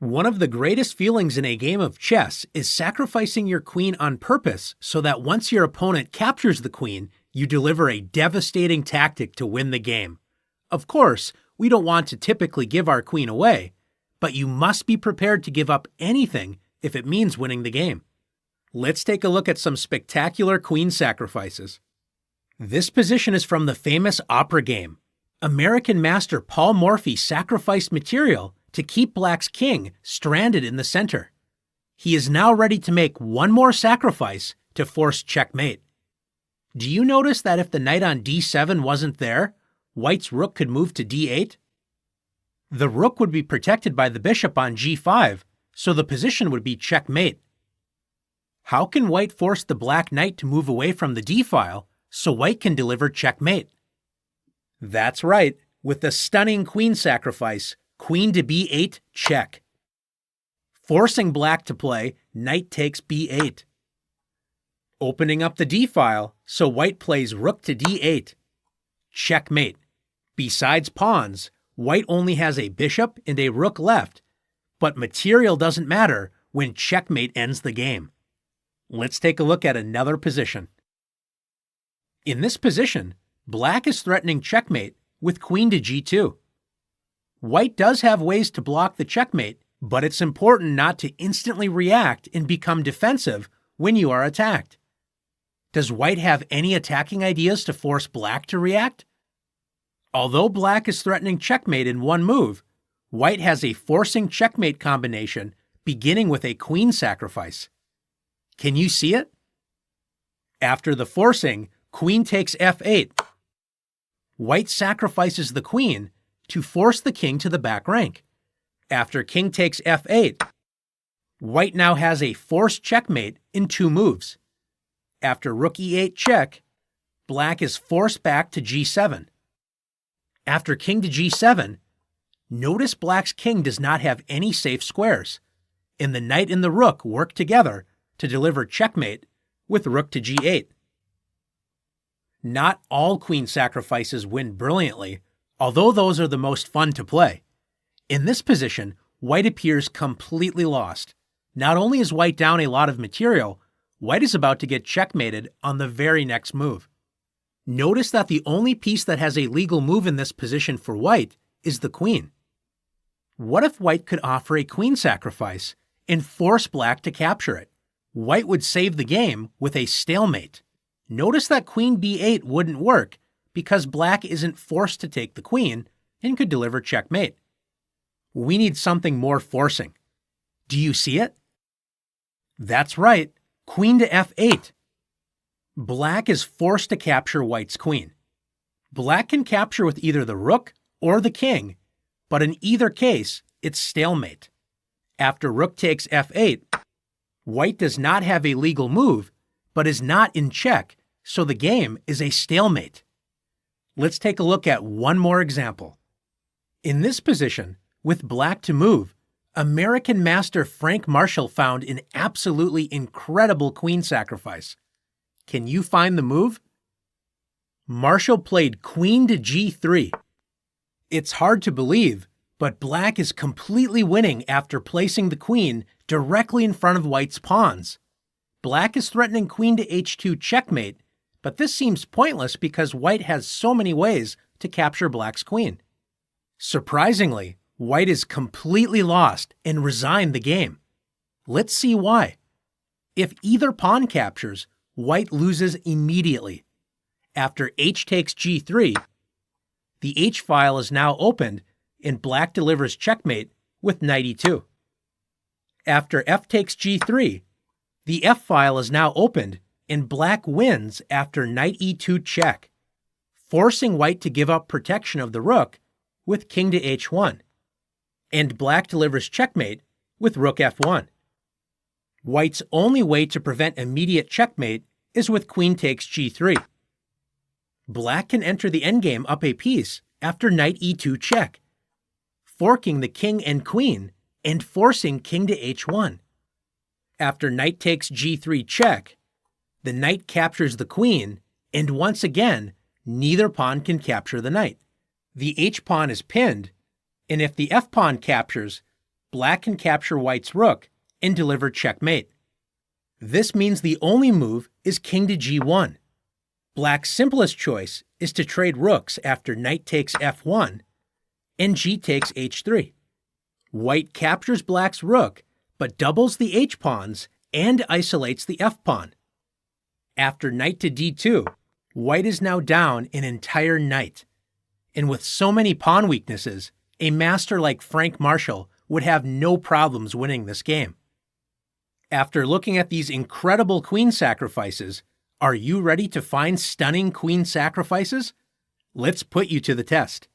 One of the greatest feelings in a game of chess is sacrificing your queen on purpose so that once your opponent captures the queen, you deliver a devastating tactic to win the game. Of course, we don't want to typically give our queen away, but you must be prepared to give up anything if it means winning the game. Let's take a look at some spectacular queen sacrifices. This position is from the famous opera game. American master Paul Morphy sacrificed material to keep Black's king stranded in the center. He is now ready to make one more sacrifice to force checkmate. Do you notice that if the knight on d7 wasn't there, White's rook could move to d8? The rook would be protected by the bishop on g5, so the position would be checkmate. How can White force the Black knight to move away from the d-file so White can deliver checkmate? That's right, with the stunning queen sacrifice, queen to b8 check. Forcing Black to play knight takes b8. Opening up the d-file so White plays rook to d8. Checkmate. Besides pawns, White only has a bishop and a rook left, but material doesn't matter when checkmate ends the game. Let's take a look at another position. In this position, Black is threatening checkmate with queen to g2. White does have ways to block the checkmate, but it's important not to instantly react and become defensive when you are attacked. Does White have any attacking ideas to force Black to react? Although Black is threatening checkmate in one move, White has a forcing checkmate combination beginning with a queen sacrifice. Can you see it? After the forcing, queen takes f8. White sacrifices the queen to force the king to the back rank. After king takes f8, White now has a forced checkmate in two moves. After rook e8 check, Black is forced back to g7. After king to g7, notice Black's king does not have any safe squares, and the knight and the rook work together to deliver checkmate with rook to g8. Not all queen sacrifices win brilliantly, although those are the most fun to play. In this position, White appears completely lost. Not only is White down a lot of material, White is about to get checkmated on the very next move. Notice that the only piece that has a legal move in this position for White is the queen. What if White could offer a queen sacrifice and force Black to capture it? White would save the game with a stalemate. Notice that queen b8 wouldn't work because Black isn't forced to take the queen and could deliver checkmate. We need something more forcing. Do you see it? That's right, queen to f8. Black is forced to capture White's queen. Black can capture with either the rook or the king, but in either case, it's stalemate. After rook takes f8, White does not have a legal move, but is not in check, so the game is a stalemate. Let's take a look at one more example. In this position, with Black to move, American master Frank Marshall found an absolutely incredible queen sacrifice. Can you find the move? Marshall played queen to g3. It's hard to believe, but Black is completely winning after placing the queen directly in front of White's pawns. Black is threatening queen to h2 checkmate, but this seems pointless because White has so many ways to capture Black's queen. Surprisingly, White is completely lost and resigned the game. Let's see why. If either pawn captures, White loses immediately. After h takes g3, the h-file is now opened and Black delivers checkmate with knight e2. After f takes g3, the f-file is now opened and Black wins after knight e2 check, forcing White to give up protection of the rook with king to h1, and Black delivers checkmate with rook f1. White's only way to prevent immediate checkmate is with queen takes g3. Black can enter the endgame up a piece after knight e2 check, forking the king and queen and forcing king to h1. After knight takes g3 check, the knight captures the queen, and once again, neither pawn can capture the knight. The h-pawn is pinned, and if the f-pawn captures, black can capture white's rook and deliver checkmate. This means the only move is king to g1. Black's simplest choice is to trade rooks after knight takes f1 and g takes h3. White captures black's rook, but doubles the h-pawns and isolates the f-pawn. After knight to d2, white is now down an entire knight. And with so many pawn weaknesses, a master like Frank Marshall would have no problems winning this game. After looking at these incredible queen sacrifices, are you ready to find stunning queen sacrifices? Let's put you to the test.